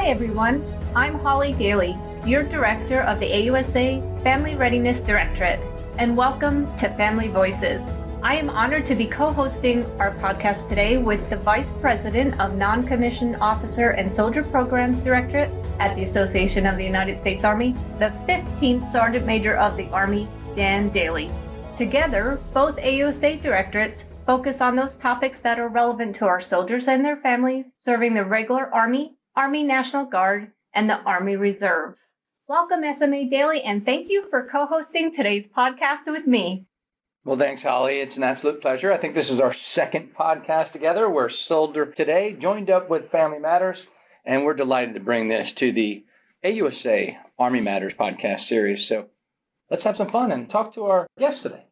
everyone. I'm Holly Dailey, your Director of the AUSA Family Readiness Directorate, and welcome to Family Voices. I am honored to be co-hosting our podcast today with the Vice President of Non-Commissioned Officer and Soldier Programs Directorate at the Association of the United States Army, the 15th Sergeant Major of the Army, Dan Dailey. Together, both AUSA directorates focus on those topics that are relevant to our soldiers and their families serving the regular Army, Army National Guard, and the Army Reserve. Welcome, SMA Dailey, and thank you for co-hosting today's podcast with me. Well, thanks, Holly. It's an absolute pleasure. I think this is our second podcast together. We're Soldier Today, joined up with Family Matters, and we're delighted to bring this to the AUSA Army Matters podcast series. So let's have some fun and talk to our guests today.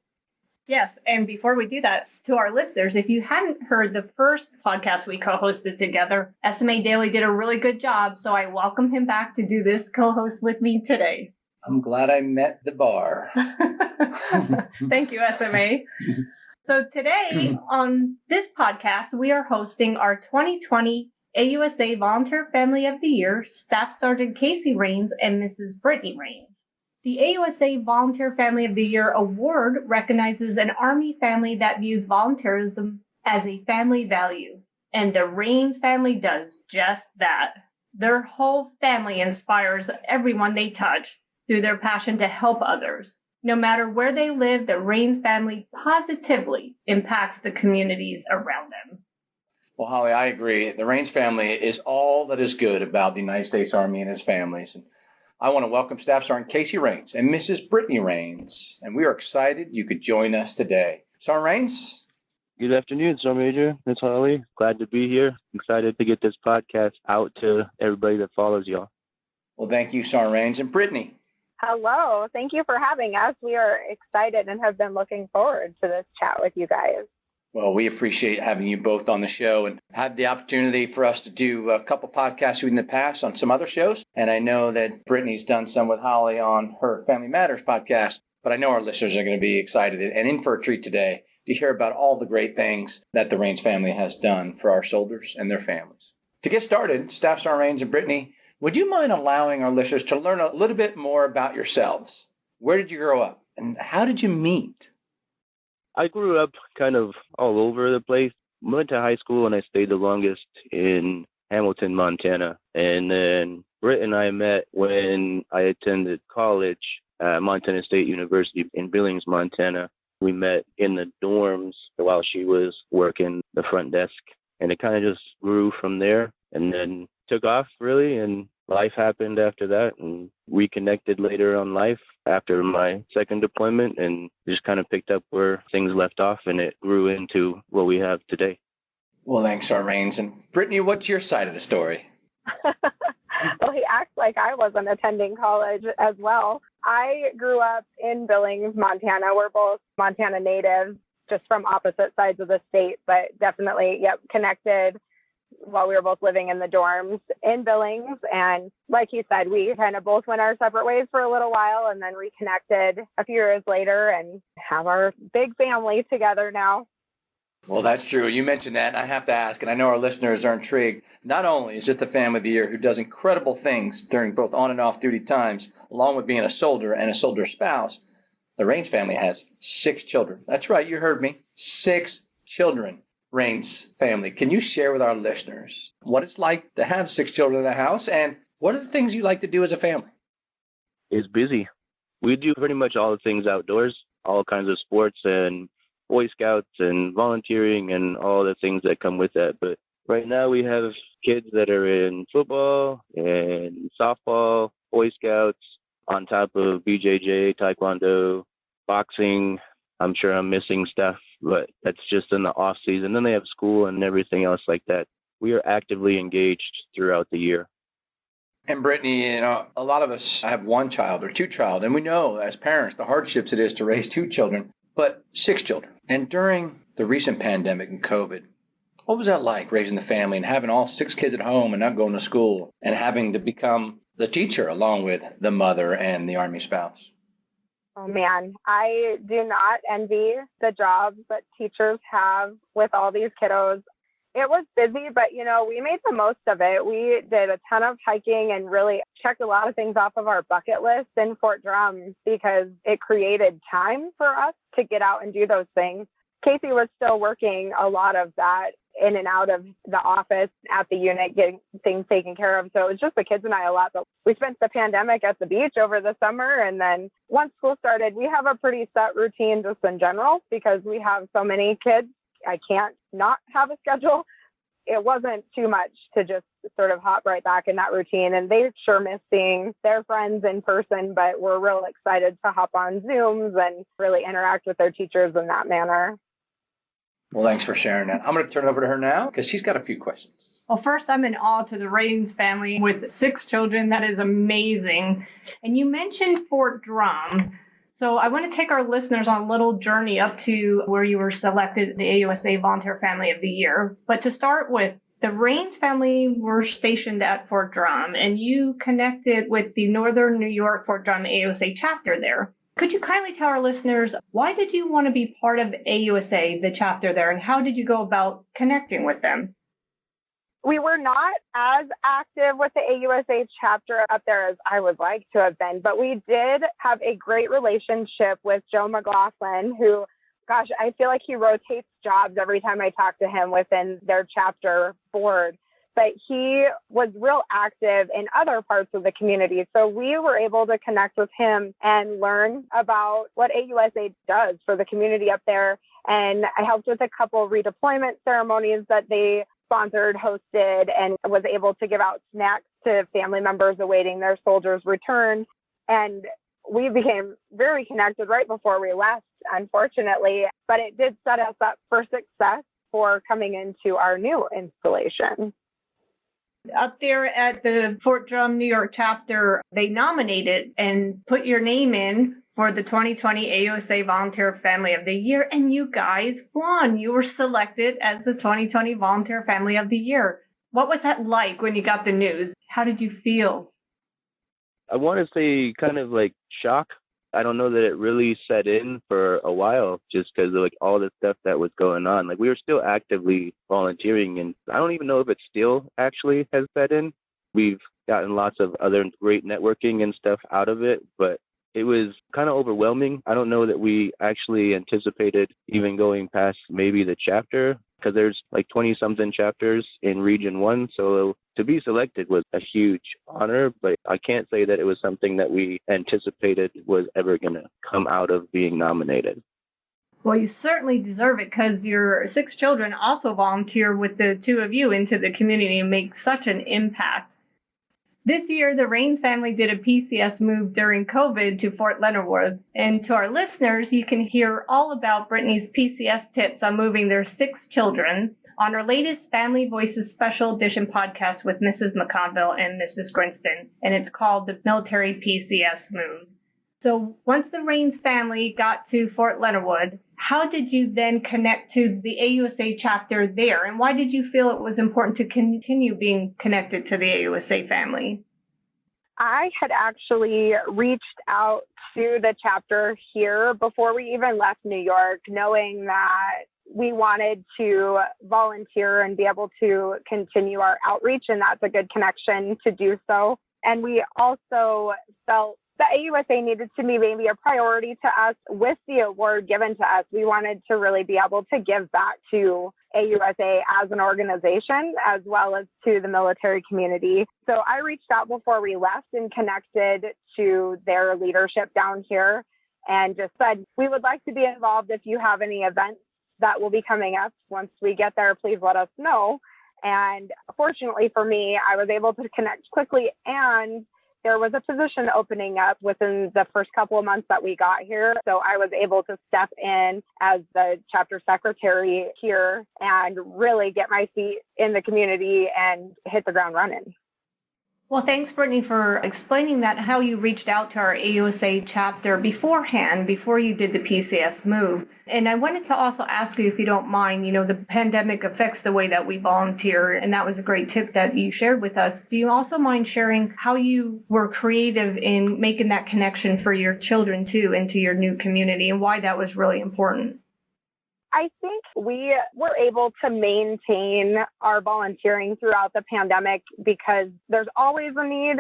Yes, and before we do that, to our listeners, if you hadn't heard the first podcast we co-hosted together, SMA Dailey did a really good job, so I welcome him back to do this co-host with me today. I'm glad I met the bar. Thank you, SMA. So today on this podcast, we are hosting our 2020 AUSA Volunteer Family of the Year, Staff Sergeant Casey Rains and Mrs. Brittany Rains. The AUSA Volunteer Family of the Year Award recognizes an Army family that views volunteerism as a family value, and the Rains family does just that. Their whole family inspires everyone they touch through their passion to help others. No matter where they live, the Rains family positively impacts the communities around them. Well, Holly, I agree. The Rains family is all that is good about the United States Army and its families. And I want to welcome Staff Sergeant Casey Rains and Mrs. Brittany Rains, and we are excited you could join us today. Sergeant Rains? Good afternoon, Sergeant Major. It's Holly. Glad to be here. Excited to get this podcast out to everybody that follows y'all. Well, thank you, Sergeant Rains. And Brittany? Hello. Thank you for having us. We are excited and have been looking forward to this chat with you guys. Well, we appreciate having you both on the show and had the opportunity for us to do a couple podcasts in the past on some other shows. And I know that Brittany's done some with Holly on her Family Matters podcast, but I know our listeners are going to be excited and in for a treat today to hear about all the great things that the Rains family has done for our soldiers and their families. To get started, Staff Sergeant Rains and Brittany, would you mind allowing our listeners to learn a little bit more about yourselves? Where did you grow up and how did you meet? I grew up kind of all over the place. Went to high school and I stayed the longest in Hamilton, Montana. And then Britt and I met when I attended college at Montana State University in Billings, Montana. We met in the dorms while she was working the front desk. And it kind of just grew from there and then took off really. And life happened after that and reconnected later on life after my second deployment and just kind of picked up where things left off and it grew into what we have today. Well, thanks, Sergeant Rains. And Brittany, what's your side of the story? Well, he acts like I wasn't attending college as well. I grew up in Billings, Montana. We're both Montana natives, just from opposite sides of the state, but definitely, connected while we were both living in the dorms in Billings. And like you said, we kind of both went our separate ways for a little while and then reconnected a few years later and have our big family together now. Well, that's true. You mentioned that, and I have to ask, and I know our listeners are intrigued. Not only is this the family of the year who does incredible things during both on and off duty times, along with being a soldier and a soldier spouse, the Rains family has 6 children. That's right, you heard me. 6 children. Rains family, can you share with our listeners what it's like to have 6 children in the house and what are the things you like to do as a family? It's busy. We do pretty much all the things outdoors, all kinds of sports and Boy Scouts and volunteering and all the things that come with that. But right now we have kids that are in football and softball, Boy Scouts, on top of BJJ, Taekwondo, boxing. I'm sure I'm missing stuff, but that's just in the off season. Then they have school and everything else like that. We are actively engaged throughout the year. And Brittany, a lot of us have 1 child or 2 child, and we know as parents the hardships it is to raise 2 children, but 6 children. And during the recent pandemic and COVID, what was that like raising the family and having all 6 kids at home and not going to school and having to become the teacher along with the mother and the Army spouse? Oh man, I do not envy the jobs that teachers have with all these kiddos. It was busy, but we made the most of it. We did a ton of hiking and really checked a lot of things off of our bucket list in Fort Drum because it created time for us to get out and do those things. Casey was still working a lot of that in and out of the office at the unit, getting things taken care of. So it was just the kids and I a lot. But we spent the pandemic at the beach over the summer. And then once school started, we have a pretty set routine just in general because we have so many kids. I can't not have a schedule. It wasn't too much to just sort of hop right back in that routine. And they sure miss seeing their friends in person, but we're real excited to hop on Zooms and really interact with their teachers in that manner. Well, thanks for sharing that. I'm going to turn it over to her now because she's got a few questions. Well, first, I'm in awe to the Rains family with 6 children. That is amazing. And you mentioned Fort Drum. So I want to take our listeners on a little journey up to where you were selected the AUSA Volunteer Family of the Year. But to start with, the Rains family were stationed at Fort Drum, and you connected with the Northern New York Fort Drum AUSA chapter there. Could you kindly tell our listeners, why did you want to be part of AUSA, the chapter there, and how did you go about connecting with them? We were not as active with the AUSA chapter up there as I would like to have been, but we did have a great relationship with Joe McLaughlin, who, gosh, I feel like he rotates jobs every time I talk to him within their chapter board. But he was real active in other parts of the community. So we were able to connect with him and learn about what AUSA does for the community up there. And I helped with a couple redeployment ceremonies that they sponsored, hosted, and was able to give out snacks to family members awaiting their soldiers' return. And we became very connected right before we left, unfortunately, but it did set us up for success for coming into our new installation. Up there at the Fort Drum, New York chapter, they nominated and put your name in for the 2020 AUSA Volunteer Family of the Year, and you guys won. You were selected as the 2020 Volunteer Family of the Year. What was that like when you got the news? How did you feel? I want to say kind of like shock. I don't know that it really set in for a while just because of like all the stuff that was going on. Like we were still actively volunteering, and I don't even know if it still actually has set in. We've gotten lots of other great networking and stuff out of it, but it was kind of overwhelming. I don't know that we actually anticipated even going past maybe the chapter, because there's like 20 something chapters in Region 1. So to be selected was a huge honor, but I can't say that it was something that we anticipated was ever going to come out of being nominated. Well, you certainly deserve it because your 6 children also volunteer with the 2 of you into the community and make such an impact. This year, the Rains family did a PCS move during COVID to Fort Leonard. And to our listeners, you can hear all about Brittany's PCS tips on moving their 6 children on our latest Family Voices special edition podcast with Mrs. McConville and Mrs. Grinston. And it's called the Military PCS Moves. So once the Rains family got to Fort Leonard, how did you then connect to the AUSA chapter there? And why did you feel it was important to continue being connected to the AUSA family? I had actually reached out to the chapter here before we even left New York, knowing that we wanted to volunteer and be able to continue our outreach, and that's a good connection to do so. And we also felt the AUSA needed to be maybe a priority to us with the award given to us. We wanted to really be able to give back to AUSA as an organization, as well as to the military community. So I reached out before we left and connected to their leadership down here and just said, we would like to be involved. If you have any events that will be coming up once we get there, please let us know. And fortunately for me, I was able to connect quickly, and there was a position opening up within the first couple of months that we got here. So I was able to step in as the chapter secretary here and really get my feet in the community and hit the ground running. Well, thanks, Brittany, for explaining that, how you reached out to our AUSA chapter beforehand, before you did the PCS move. And I wanted to also ask you, if you don't mind, the pandemic affects the way that we volunteer, and that was a great tip that you shared with us. Do you also mind sharing how you were creative in making that connection for your children, too, into your new community, and why that was really important? I think we were able to maintain our volunteering throughout the pandemic because there's always a need,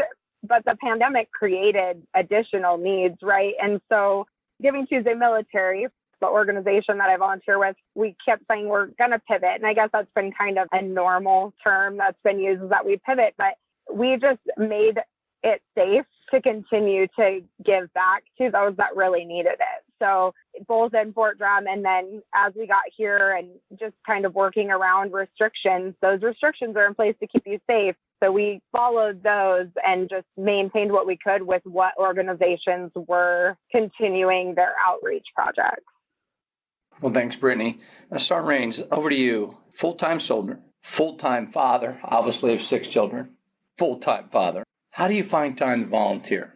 but the pandemic created additional needs, right? And so Giving Tuesday Military, the organization that I volunteer with, we kept saying we're going to pivot. And I guess that's been kind of a normal term that's been used, is that we pivot, but we just made it safe to continue to give back to those that really needed it. So both in Fort Drum and then as we got here and just kind of working around restrictions, those restrictions are in place to keep you safe. So we followed those and just maintained what we could with what organizations were continuing their outreach projects. Well, thanks, Brittany. Sergeant Rains, over to you. Full-time soldier, full-time father, obviously of 6 children, full-time father. How do you find time to volunteer?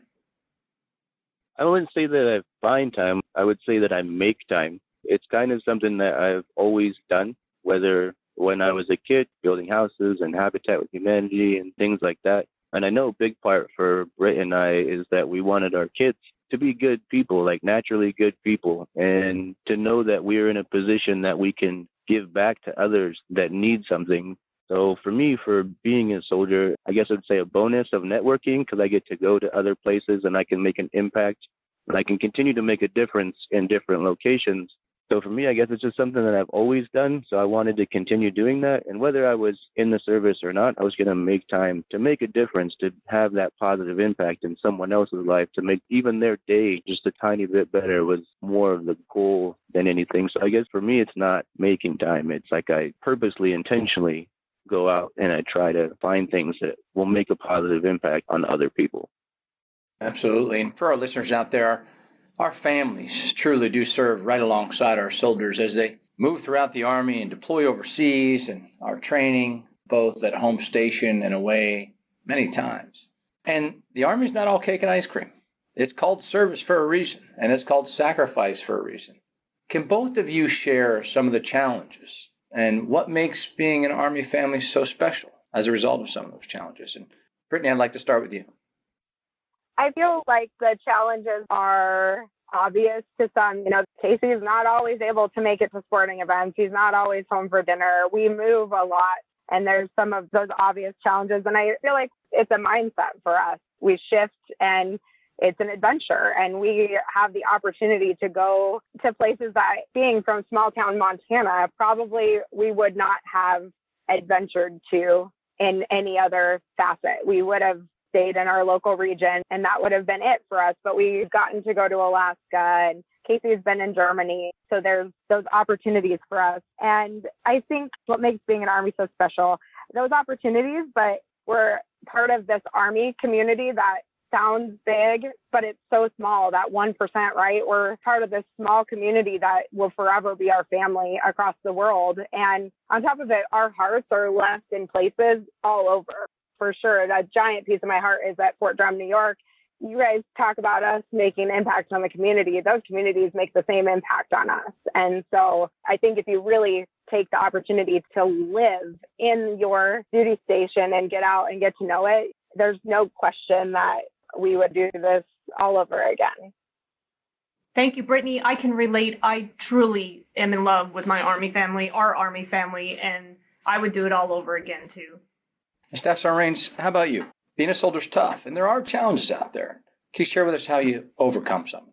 I wouldn't say that I find time. I would say that I make time. It's kind of something that I've always done, whether when I was a kid, building houses and Habitat with Humanity and things like that. And I know a big part for Britt and I is that we wanted our kids to be good people, like naturally good people, and to know that we're in a position that we can give back to others that need something. So for me, for being a soldier, I guess I'd say a bonus of networking, because I get to go to other places and I can make an impact and I can continue to make a difference in different locations. So for me, I guess it's just something that I've always done. So I wanted to continue doing that. And whether I was in the service or not, I was going to make time to make a difference, to have that positive impact in someone else's life, to make even their day just a tiny bit better was more of the goal than anything. So I guess for me, it's not making time. It's like I purposely, intentionally go out and I try to find things that will make a positive impact on other people. Absolutely. And for our listeners out there, our families truly do serve right alongside our soldiers as they move throughout the Army and deploy overseas, and our training, both at home station and away, many times. And the Army's not all cake and ice cream. It's called service for a reason, and it's called sacrifice for a reason. Can both of you share some of the challenges and what makes being an Army family so special as a result of some of those challenges? And Brittany, I'd like to start with you. I feel like the challenges are obvious to some. You know, Casey is not always able to make it to sporting events. He's not always home for dinner. We move a lot, and there's some of those obvious challenges. And I feel like it's a mindset for us. We shift, and it's an adventure, and we have the opportunity to go to places that, being from small town Montana, probably we would not have adventured to in any other facet. We would have stayed in our local region, and that would have been it for us. But we've gotten to go to Alaska, and Casey's been in Germany. So there's those opportunities for us. And I think what makes being an Army so special, those opportunities, but we're part of this Army community that sounds big, but it's so small, that 1%, right? We're part of this small community that will forever be our family across the world. And on top of it, our hearts are left in places all over. For sure, a giant piece of my heart is at Fort Drum, New York. You guys talk about us making an impact on the community. Those communities make the same impact on us. And so I think if you really take the opportunity to live in your duty station and get out and get to know it, there's no question that we would do this all over again. Thank you, Brittany. I can relate. I truly am in love with my Army family, our Army family, and I would do it all over again too. Staff Sergeant Rains, how about you? Being a soldier's tough, and there are challenges out there. Can you share with us how you overcome some?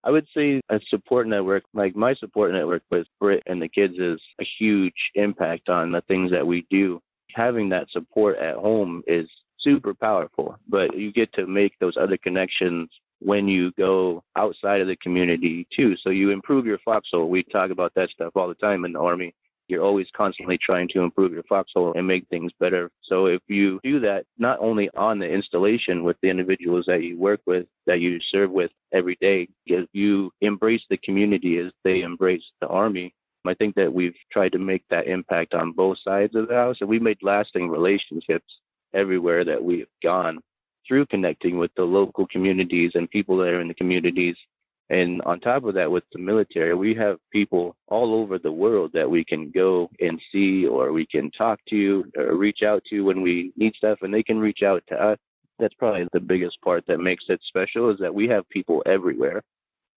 I would say a support network, like my support network with Britt and the kids, is a huge impact on the things that we do. Having that support at home is super powerful, but you get to make those other connections when you go outside of the community too. So you improve your foxhole. We talk about that stuff all the time in the Army. You're always constantly trying to improve your foxhole and make things better. So if you do that, not only on the installation with the individuals that you work with, that you serve with every day, if you embrace the community as they embrace the Army, I think that we've tried to make that impact on both sides of the house. And we made lasting relationships everywhere that we've gone through connecting with the local communities and people that are in the communities. And on top of that, with the military, we have people all over the world that we can go and see, or we can talk to or reach out to when we need stuff, and they can reach out to us. That's probably the biggest part that makes it special, is that we have people everywhere,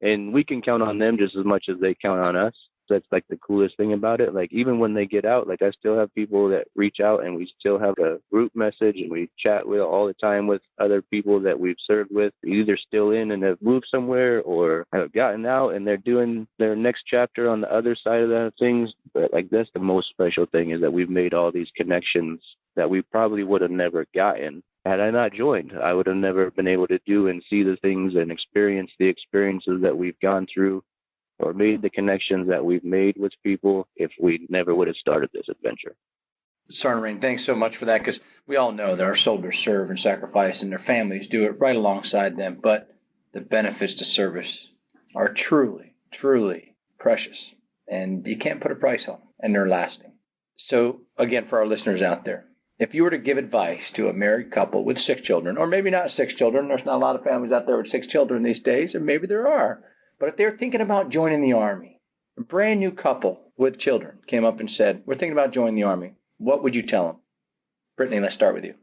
and we can count on them just as much as they count on us. that's like the coolest thing about it. Like even when they get out, like I still have people that reach out and we still have a group message and we chat with all the time with other people that we've served with, either still in and have moved somewhere or have gotten out and they're doing their next chapter on the other side of the things. But like that's the most special thing, is that we've made all these connections that we probably would have never gotten had I not joined. I would have never been able to do and see the things and experience the experiences that we've gone through or made the connections that we've made with people if we never would have started this adventure. Sergeant Rain, thanks so much for that, because we all know that our soldiers serve and sacrifice and their families do it right alongside them, but the benefits to service are truly, truly precious, and you can't put a price on them, and they're lasting. So again, for our listeners out there, if you were to give advice to a married couple with 6 children, or maybe not 6 children, there's not a lot of families out there with 6 children these days, or maybe there are, but if they're thinking about joining the Army, a brand new couple with children came up and said, we're thinking about joining the Army, what would you tell them? Brittany, let's start with you.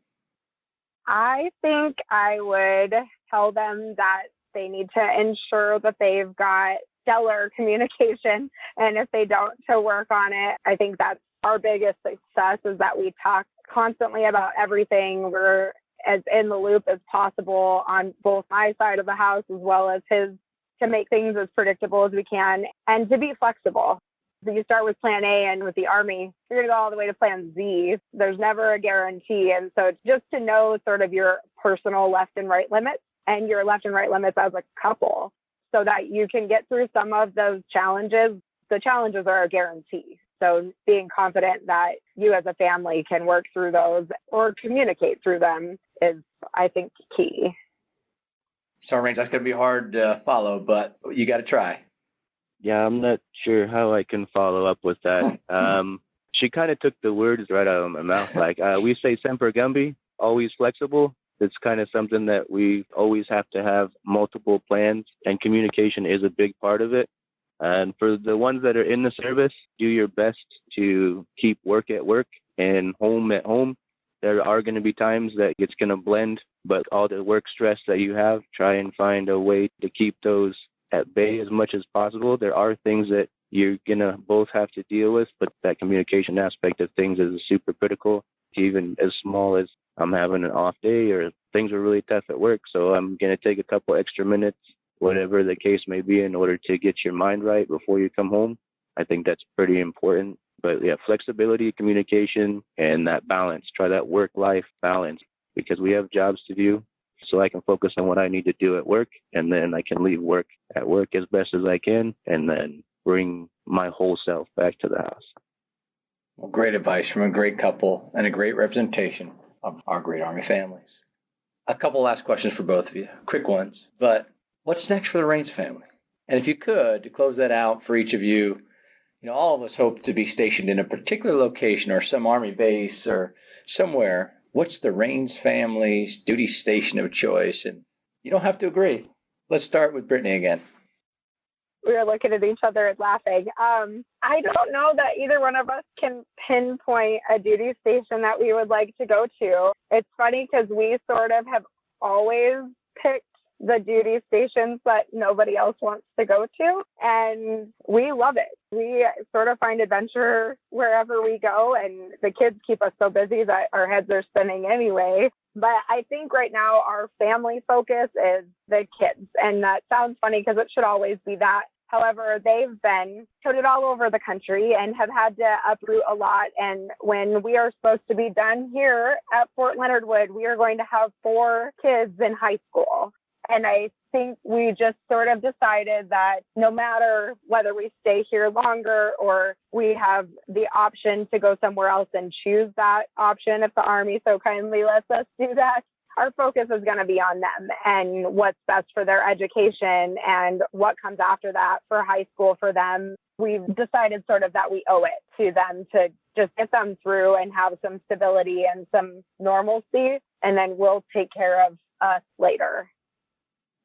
I think I would tell them that they need to ensure that they've got stellar communication, and if they don't, to work on it. I think that's our biggest success, is that we talk constantly about everything. We're as in the loop as possible on both my side of the house as well as his, to make things as predictable as we can and to be flexible. So you start with plan A, and with the Army, you're going to go all the way to plan Z. There's never a guarantee. And so it's just to know sort of your personal left and right limits and your left and right limits as a couple, so that you can get through some of those challenges. The challenges are a guarantee. So being confident that you as a family can work through those or communicate through them is, I think, key. Sergeant Rains, that's going to be hard to follow, but you got to try. Yeah, I'm not sure how I can follow up with that. She kind of took the words right out of my mouth. Like we say semper gumby, always flexible. It's kind of something that we always have to have multiple plans, and communication is a big part of it. And for the ones that are in the service, do your best to keep work at work and home at home. There are going to be times that it's going to blend, but all the work stress that you have, try and find a way to keep those at bay as much as possible. There are things that you're going to both have to deal with, but that communication aspect of things is super critical, even as small as I'm having an off day or things are really tough at work. So I'm going to take a couple extra minutes, whatever the case may be, in order to get your mind right before you come home. I think that's pretty important. But yeah, flexibility, communication, and that balance. Try that work-life balance, because we have jobs to do, so I can focus on what I need to do at work, and then I can leave work at work as best as I can, and then bring my whole self back to the house. Well, great advice from a great couple and a great representation of our great Army families. A couple last questions for both of you, quick ones, but what's next for the Rains family? And if you could, to close that out for each of you, all of us hope to be stationed in a particular location or some Army base or somewhere. What's the Rains family's duty station of choice? And you don't have to agree. Let's start with Brittany again. We were looking at each other and laughing. I don't know that either one of us can pinpoint a duty station that we would like to go to. It's funny because we sort of have always picked the duty stations that nobody else wants to go to, and we love it. We sort of find adventure wherever we go, and the kids keep us so busy that our heads are spinning anyway. But I think right now our family focus is the kids, and that sounds funny because it should always be that. However, they've been toted all over the country and have had to uproot a lot. And when we are supposed to be done here at Fort Leonard Wood, we are going to have 4 kids in high school. And I think we just sort of decided that no matter whether we stay here longer or we have the option to go somewhere else and choose that option, if the Army so kindly lets us do that, our focus is going to be on them and what's best for their education and what comes after that for high school for them. We've decided sort of that we owe it to them to just get them through and have some stability and some normalcy, and then we'll take care of us later.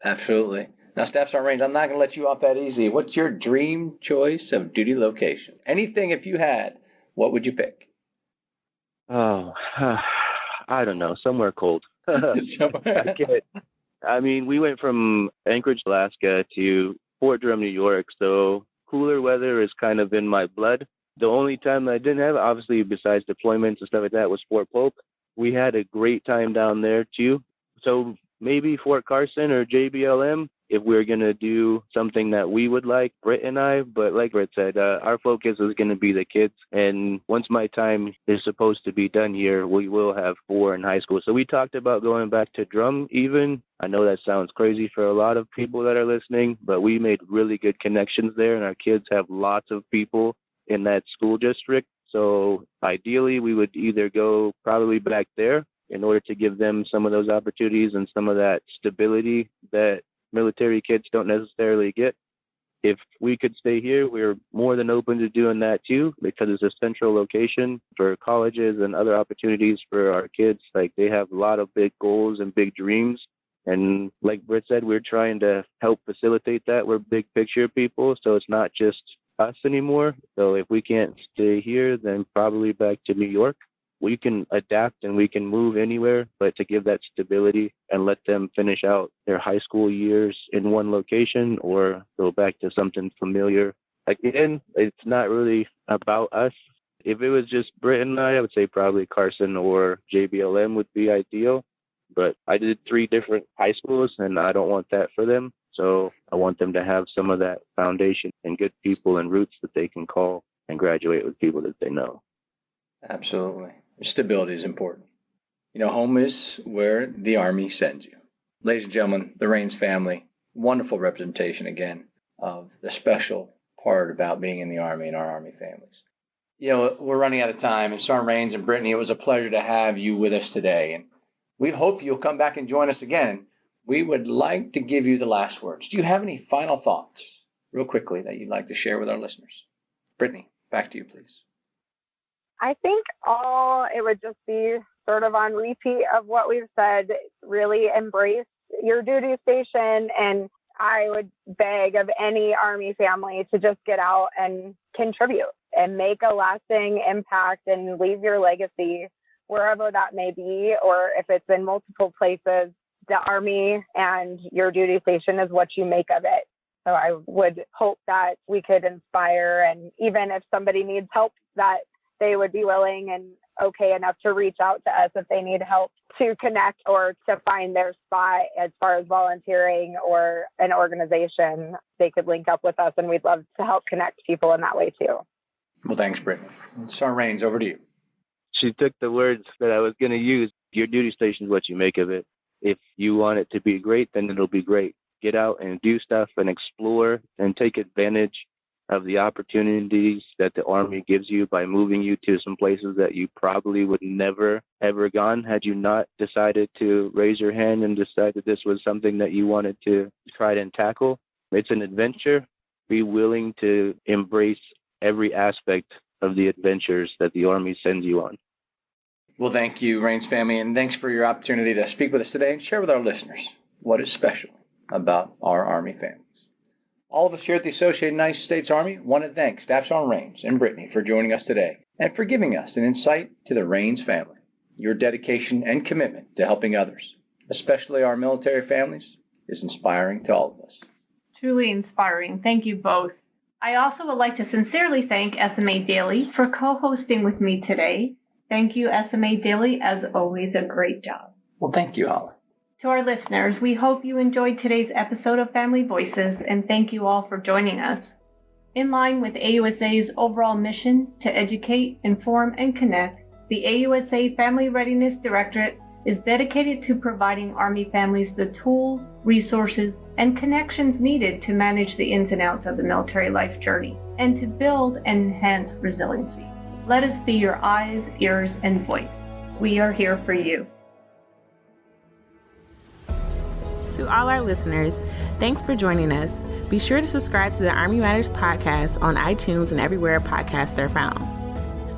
Absolutely. Now, Staff Sergeant Rains, I'm not going to let you off that easy. What's your dream choice of duty location? Anything, if you had, what would you pick? Oh, I don't know. Somewhere cold. Somewhere. I mean, we went from Anchorage, Alaska to Fort Drum, New York. So cooler weather is kind of in my blood. The only time I didn't have, obviously, besides deployments and stuff like that, was Fort Polk. We had a great time down there, too. So maybe Fort Carson or JBLM, if we're going to do something that we would like, Britt and I. But like Britt said, our focus is going to be the kids. And once my time is supposed to be done here, we will have 4 in high school. So we talked about going back to drum even. I know that sounds crazy for a lot of people that are listening, but we made really good connections there. And our kids have lots of people in that school district. So ideally, we would either go probably back there in order to give them some of those opportunities and some of that stability that military kids don't necessarily get. If we could stay here, we're more than open to doing that too, because it's a central location for colleges and other opportunities for our kids. Like, they have a lot of big goals and big dreams. And like Britt said, we're trying to help facilitate that. We're big picture people, so it's not just us anymore. So if we can't stay here, then probably back to New York. We can adapt and we can move anywhere, but to give that stability and let them finish out their high school years in one location or go back to something familiar. Again, it's not really about us. If it was just Britt and I would say probably Carson or JBLM would be ideal. But I did 3 different high schools, and I don't want that for them. So I want them to have some of that foundation and good people and roots that they can call and graduate with people that they know. Absolutely. Stability is important. You know, home is where the Army sends you. Ladies and gentlemen, the Rains family, wonderful representation again of the special part about being in the Army and our Army families. You know, we're running out of time, and Sergeant Rains and Brittany, it was a pleasure to have you with us today. And we hope you'll come back and join us again. We would like to give you the last words. Do you have any final thoughts, real quickly, that you'd like to share with our listeners? Brittany, back to you, please. I think it would just be sort of on repeat of what we've said. Really embrace your duty station. And I would beg of any Army family to just get out and contribute and make a lasting impact and leave your legacy wherever that may be, or if it's in multiple places. The Army and your duty station is what you make of it. So I would hope that we could inspire, and even if somebody needs help, that they would be willing and okay enough to reach out to us if they need help to connect or to find their spot as far as volunteering or an organization. They could link up with us, and we'd love to help connect people in that way too. Well, thanks, Brittany. Sergeant Rains, over to you. She took the words that I was going to use. Your duty station is what you make of it. If you want it to be great, then it'll be great. Get out and do stuff and explore and take advantage of the opportunities that the Army gives you by moving you to some places that you probably would never, ever gone had you not decided to raise your hand and decide that this was something that you wanted to try and tackle. It's an adventure. Be willing to embrace every aspect of the adventures that the Army sends you on. Well, thank you, Rains family, and thanks for your opportunity to speak with us today and share with our listeners what is special about our Army families. All of us here at the Associated United States Army want to thank Staff Sergeant Rains and Brittany for joining us today and for giving us an insight to the Rains family. Your dedication and commitment to helping others, especially our military families, is inspiring to all of us. Truly inspiring. Thank you both. I also would like to sincerely thank SMA Dailey for co-hosting with me today. Thank you, SMA Dailey. As always, a great job. Well, thank you, Holly. To our listeners, we hope you enjoyed today's episode of Family Voices, and thank you all for joining us. In line with AUSA's overall mission to educate, inform, and connect, the AUSA Family Readiness Directorate is dedicated to providing Army families the tools, resources, and connections needed to manage the ins and outs of the military life journey and to build and enhance resiliency. Let us be your eyes, ears, and voice. We are here for you. To all our listeners, thanks for joining us. Be sure to subscribe to the Army Matters podcast on iTunes and everywhere podcasts are found.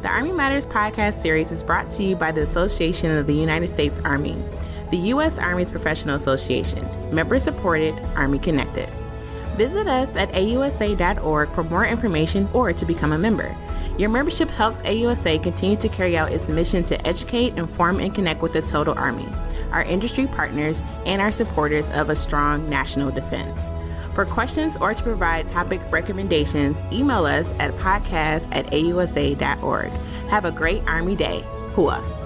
The Army Matters podcast series is brought to you by the Association of the United States Army, the U.S. Army's professional association, member-supported, Army-connected. Visit us at ausa.org for more information or to become a member. Your membership helps AUSA continue to carry out its mission to educate, inform, and connect with the total Army, our industry partners, and our supporters of a strong national defense. For questions or to provide topic recommendations, email us at podcast@ausa.org. Have a great Army Day. Hua.